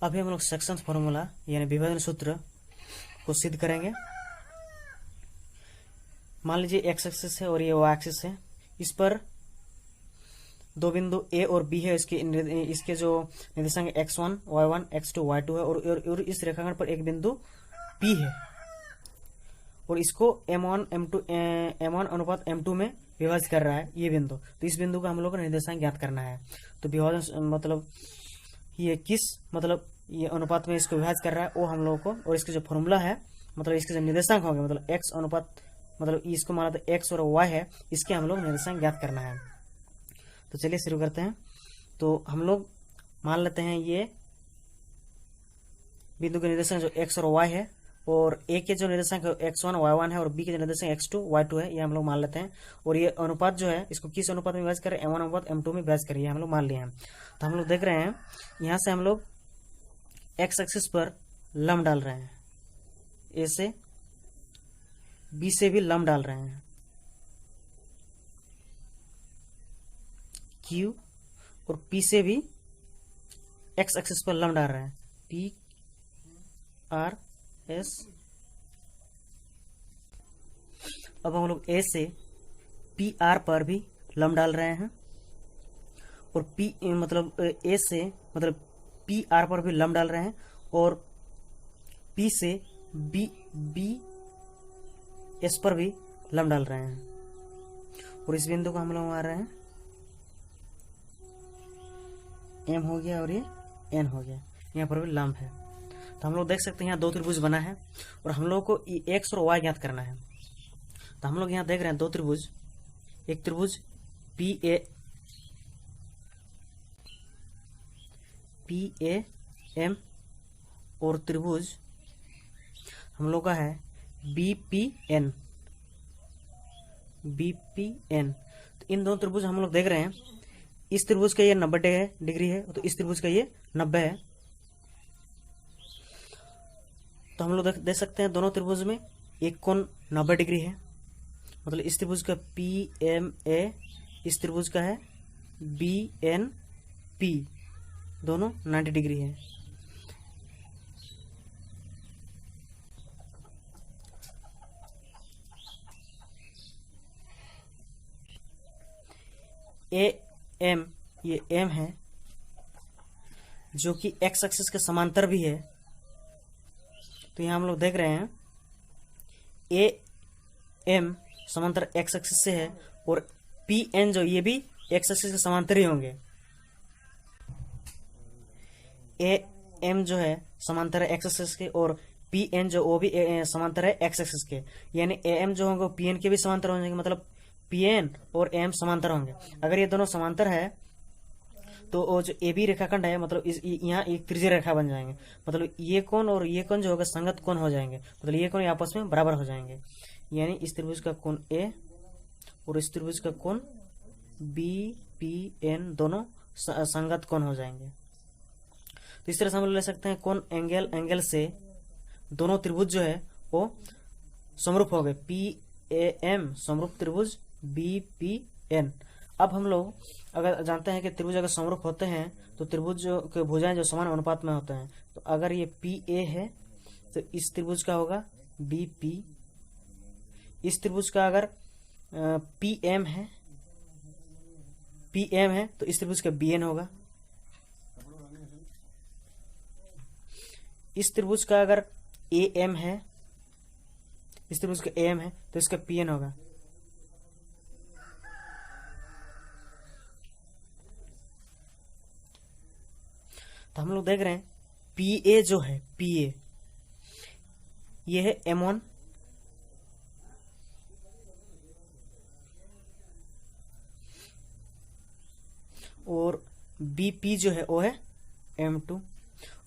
अभी हम लोग सेक्शन फॉर्मूला यानी विभाजन सूत्र को सिद्ध करेंगे। मान लीजिए एक्स एक्सिस है और ये वाई एक्सिस है, इस पर दो बिंदु ए और बी है, इसके जो निर्देशांक x1 y1 x2 y2 है और इस रेखाखंड पर एक बिंदु P है और इसको m1 अनुपात m2 में विभाजित कर रहा है ये बिंदु। तो इस बिंदु का हम लोग को निर्देशांक ज्ञात करना है। तो विभाजन मतलब ये किस मतलब ये अनुपात में इसको विभाजित कर रहा है वो हम लोगों को, और इसका जो फॉर्मूला है मतलब इसके जो निर्देशांक होंगे मतलब x अनुपात मतलब इसको माना तो x और y है, इसके हम लोग निर्देशांक ज्ञात करना है। तो चलिए शुरू करते हैं। तो हम लोग मान लेते हैं ये बिंदु के निर्देशांक जो x और y है, और a के जो निर्देशांक x1 y1 है और b के जो निर्देशांक x2 y2 है, ये हम लोग मान लेते हैं। और ये अनुपात जो है इसको किस अनुपात में विभाजित करें, m1 अनुपात m2 में विभाजित करें, हम लोग मान लिए हैं। तो हम लोग देख रहे हैं यहाँ से हम लोग x एक्सिस पर लंब डाल रहे हैं, a से b से भी लंब डाल रहे हैं Q, और P से भी x एक्सिस पर लंब डाल रहे हैं P R S। अब हम लोग A से P R पर भी लंब डाल रहे हैं और P मतलब A से मतलब P R पर भी लंब डाल रहे हैं और P से B S पर भी लंब डाल रहे हैं, और इस बिंदु को हम लोग मार रहे हैं M हो गया और ये N हो गया, यहाँ पर भी लंब है। तो हम लोग देख सकते हैं यहाँ दो त्रिभुज बना है और हम लोग को x और y ज्ञात करना है। तो हम लोग यहाँ देख रहे हैं दो त्रिभुज, एक त्रिभुज PAM और त्रिभुज हम लोग का है BPN। तो इन दोनों त्रिभुज हम लोग देख रहे हैं, इस त्रिभुज का ये 90 डिग्री है तो इस त्रिभुज का ये 90 है। तो हम लोग देख सकते हैं दोनों त्रिभुज में एक कोण 90 डिग्री है, मतलब इस त्रिभुज का PMA, इस त्रिभुज का है BNP, दोनों 90 डिग्री है। AM ये M है जो कि x एक्सिस के समांतर भी है। तो यहाँ हम लोग देख रहे हैं AM समांतर x एक्सिस से है और PN जो ये भी x एक्सिस के समांतर ही होंगे। AM जो है समांतर है x एक्सिस के और PN जो वो भी समांतर है x एक्सिस के, यानी AM जो होंगे वो PN के भी समांतर हो जाएंगे, मतलब PN और AM समांतर होंगे। अगर ये दोनों समांतर है तो वो जो AB रेखाखंड है मतलब यहाँ एक त्रिज्यीय रेखा बन जाएंगे, मतलब ये कोण और ये कोण जो होगा संगत कोण हो जाएंगे, मतलब ये कोण आपस में बराबर हो जाएंगे, यानी इस त्रिभुज का कोण A और इस त्रिभुज का कोण BPN दोनों संगत कोण हो जाएंगे। तो इस तरह से हम ले सकते हैं कोण एंगल से दोनों त्रिभुज जो है वो समरूप हो गए, PAM समरूप त्रिभुज BPN। अब हम लोग अगर जानते हैं कि त्रिभुज अगर समरूप होते हैं तो त्रिभुज के भुजाएं जो समान अनुपात में होते हैं, तो अगर ये PA है तो इस त्रिभुज का होगा BP, इस त्रिभुज का अगर PM है तो इस त्रिभुज का BN होगा, इस त्रिभुज का अगर AM है, इस त्रिभुज का AM है तो इसका PN होगा। तो हम लोग देख रहे हैं PA जो है PA ये है M1 और BP जो है वो है M2,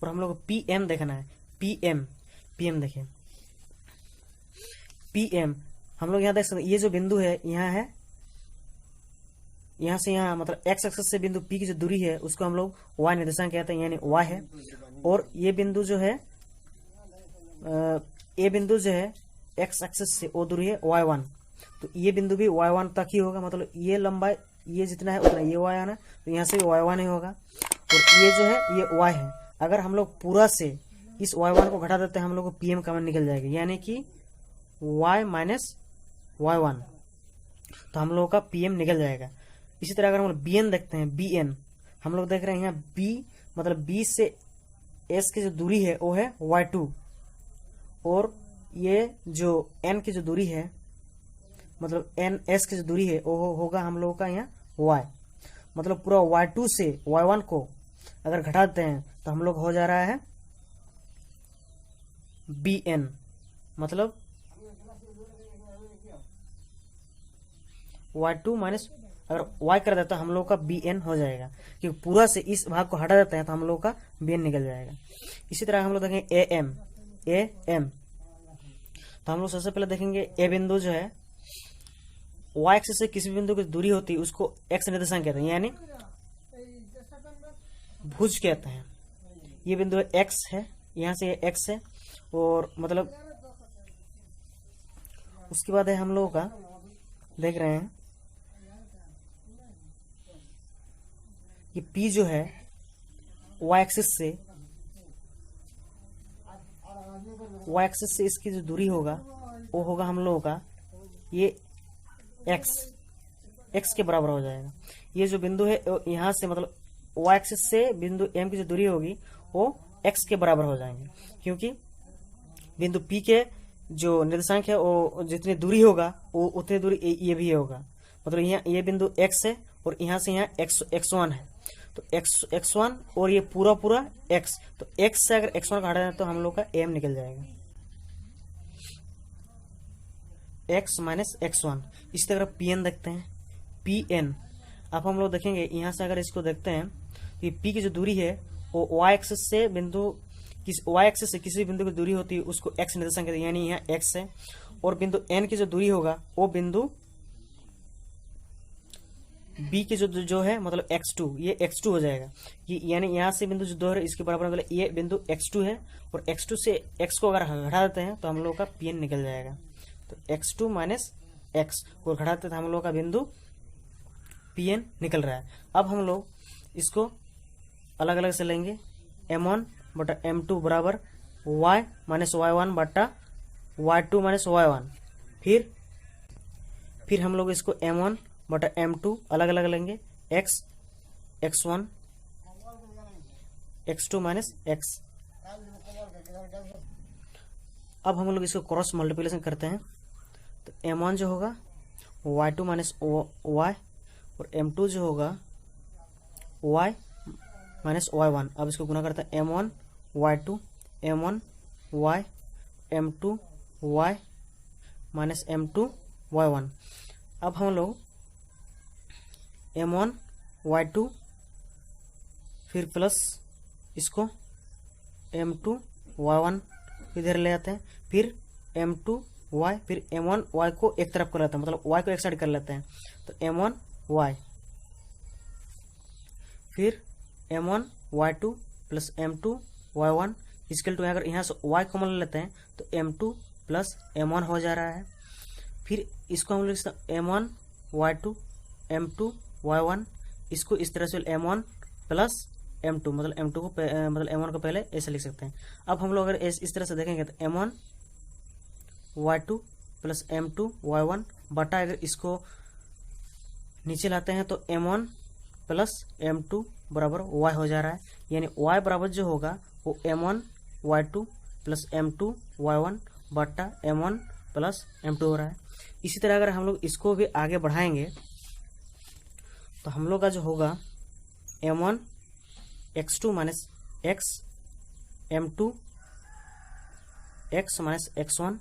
और हम लोग को PM देखना है, PM देखें PM हम लोग यहाँ देख सकते हैं ये जो बिंदु है यहाँ है, यहाँ से यहाँ मतलब x एक्सिस से बिंदु P की जो दूरी है उसको हम लोग y निर्देशांक कहते हैं, यानी y है। और ये बिंदु जो है ये बिंदु जो है x एक्सिस से वो दूरी है y1, तो ये बिंदु भी y1 तक ही होगा, मतलब ये लंबाई ये जितना है उतना ये y आना, तो यहाँ से भी y1 ही होगा, और ये जो है ये y है, अगर हम लोग पूरा से इस y1 को घटा देते हैं हम लोग को pm कॉमन निकल जाएगा, यानी कि y माइनस y1, तो हम लोग का pm निकल जाएगा। इसी तरह अगर हम लोग bn देखते हैं, bn हम लोग देख रहे हैं यहाँ b मतलब b से s की जो दूरी है वो है y2, और ये जो n की जो दूरी है मतलब n s की जो दूरी है वो होगा हम लोगों का यहाँ y, मतलब पूरा y2 से y1 को अगर घटाते हैं तो हम लोग हो जा रहा है bn, मतलब y2 माइनस अगर y कर देता है हम लोग का bn हो जाएगा, क्योंकि पूरा से इस भाग को हटा देते हैं तो हम लोग का bn निकल जाएगा। इसी तरह हम लोग देखेंगे am, तो हम लोग सबसे पहले देखेंगे a बिंदु जो है y एक्सिस से किसी बिंदु की दूरी होती है उसको x निर्देशांक कहते हैं, यानी भुज कहते हैं। ये बिंदु x है, यहाँ से ये x है, और मतलब उसके बाद है हम लोगों का देख रहे हैं कि p जो है y एक्सिस से इसकी जो दूरी होगा वो होगा हम लोगों का ये x के बराबर हो जाएगा। ये जो बिंदु है यहाँ से मतलब y एक्सिस से बिंदु m की जो दूरी होगी वो x के बराबर हो जाएंगे, क्योंकि बिंदु P के जो निर्देशांक है वो जितनी दूरी होगा वो उतनी दूरी ये भी होगा, मतलब यहाँ ये बिंदु x है और यहाँ से यहाँ x1 है, तो x1 और ये पूरा x, तो x से अगर x1 का हटा दें तो हम लोग का m निकल जाएगा, x माइनस x1। इसी तरह pn देखते हैं, pn अब हम लोग देखेंगे यहाँ से अगर इसको देखते हैं कि p की जो दूरी है वो y एक्सिस से किसी बिंदु की दूरी होती है उसको x निर्देशांक कहते हैं, यानी यहाँ x है, और बिंदु n की जो दूरी होगा वो बिंदु b की जो है मतलब x2, ये x2 हो जाएगा, यानी यहाँ से बिंदु जो दो है इसके बराबर मतलब ये बिंदु x2 है, और x2 से x को अगर घटा देते हैं तो हम लोग का pn निकल जाएगा, तो x2 माइनस x को घटाते तो हम लोग का बिंदु pn निकल रहा है। अब हम लोग इसको अलग अलग से लेंगे, m1 बटा m2 बराबर y माइनस y1 बटा y2 माइनस y1, फिर हम लोग इसको m1 बटा m2 अलग अलग लेंगे, x1 x2 माइनस x। अब हम लोग इसको क्रॉस मल्टीप्लिकेशन करते हैं, तो m1 जो होगा y2 माइनस y, और m2 जो होगा y माइनस y1। अब इसको गुना करते हैं m1 y2 m1 y m2 y minus m2 y1। अब हम लोग m1 y2 फिर प्लस इसको m2 y1 इधर ले आते हैं, फिर m2 y, फिर m1 y को एक तरफ कर लेते हैं, मतलब y को एक साइड कर लेते हैं, तो m1 y, फिर m1 y2 plus m2 y1 इसके टू, अगर यहाँ से y कॉमन ले लेते हैं तो m2 प्लस m1 हो जा रहा है। फिर इसको हम लोग m1 y2 m2 y1 इसको इस तरह से m1 प्लस m2 मतलब m2 को मतलब m1 को पहले ऐसे लिख सकते हैं। अब हम लोग अगर इस तरह से देखेंगे तो m1 y2 plus m2 y1 बटा अगर इसको नीचे लाते हैं तो m1 प्लस m2 बराबर y हो जा रहा है, यानी y बराबर जो होगा वो m1 y2 plus m2 y1 बटा m1 प्लस m2 हो रहा है। इसी तरह अगर हम लोग इसको भी आगे बढ़ाएंगे तो हम लोग का जो होगा m1 x2 minus x m2 x minus x1,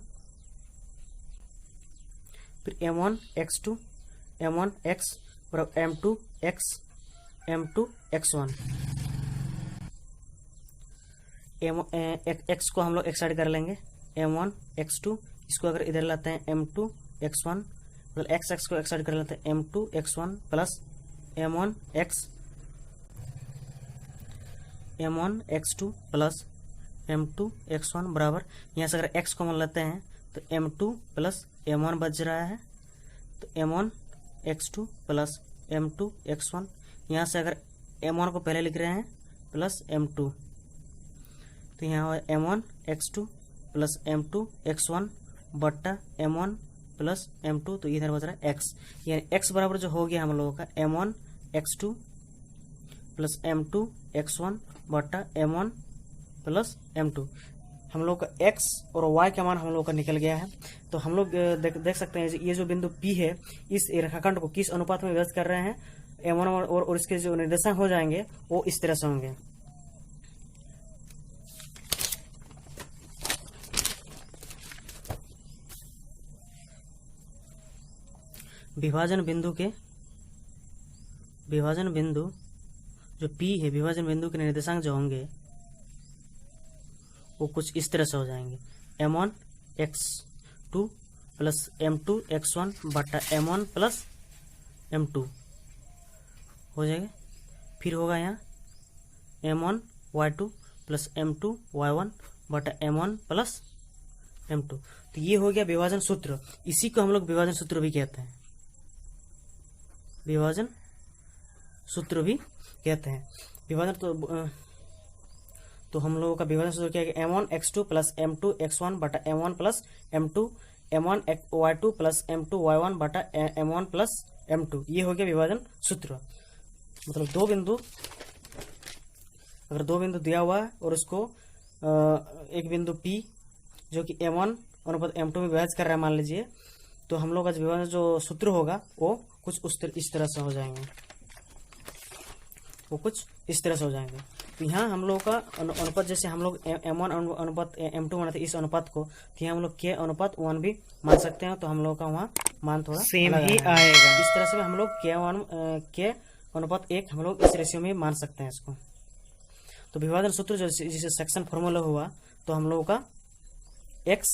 फिर m1 x2 m1 x बराबर m2 x m2 x1। x को हम लोग एक साइड कर लेंगे, m1 x2 इसको अगर इधर लाते हैं m2 x1 मतलब x को एक साइड कर लेते हैं m2 x1 plus m1 x2 plus m2 x1 बराबर, यहाँ से अगर x कॉमन लेते हैं तो m2 प्लस m1 बच रहा है, तो m1 x2 plus m2 x1, यहाँ से अगर m1 को पहले लिख रहे हैं प्लस m2, तो यहाँ है m1 x2 plus m2 x1 बट्टा m1 प्लस m2, तो इधर बच रहा है x, यानी x बराबर जो हो गया हम लोगों का m1 x2 plus m2 x1 बट्टा m1 प्लस m2। हम लोग का x और y का मान हम लोग का निकल गया है। तो हम लोग देख सकते हैं ये जो बिंदु P है, इस रेखाखंड को किस अनुपात में व्यस्त कर रहे हैं, m1 और इसके जो निर्देशांक हो जाएंगे वो इस तरह से होंगे। विभाजन बिंदु जो P है, विभाजन बिंदु के निर्देशांक जो होंगे वो कुछ इस तरह से हो जाएंगे, m1 x2 plus m2 x1 बटा m1 प्लस m2 हो जाएगा। फिर होगा यहाँ m1 y2 plus m2 y1 बटा m1 प्लस m2। तो ये हो गया विभाजन सूत्र। इसी को हम लोग विभाजन सूत्र भी कहते हैं, विभाजन सूत्र भी कहते हैं। विभाजन तो हम लोगों का विभाजन सूत्र क्या है, m1 x2 plus m2 x1 बटा m1 plus m2, m1 y2 plus m2 y1 बटा m1 प्लस m2। ये हो गया विभाजन सूत्र। मतलब अगर दो बिंदु दिया हुआ है और उसको एक बिंदु P जो कि m1 अनुपात m2 में विभाजित कर रहा है मान लीजिए, तो हम लोग का विभाजन जो सूत्र होगा वो कुछ इस तरह से हो जाएंगे, वो कुछ इस तरह से हो जाएंगे। तो यहाँ हम लोग का अनुपात, जैसे हम लोग m1 अनुपात m2 मानते इस अनुपात को, तो यहाँ हम लोग k अनुपात 1 भी मान सकते हैं। तो हम लोग का वहाँ मान थोड़ा सेम ही आएगा। इस तरह से हम लोग k अनुपात 1 हम लोग इस रेशियो में मान सकते हैं इसको। तो विभाजन सूत्र जैसे सेक्शन फॉर्मूला हुआ, तो हम लोगों का x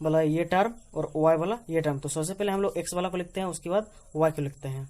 वाला ये टर्म और y वाला ये टर्म, तो सबसे पहले हम लोग x वाला को लिखते हैं, उसके बाद y को लिखते हैं।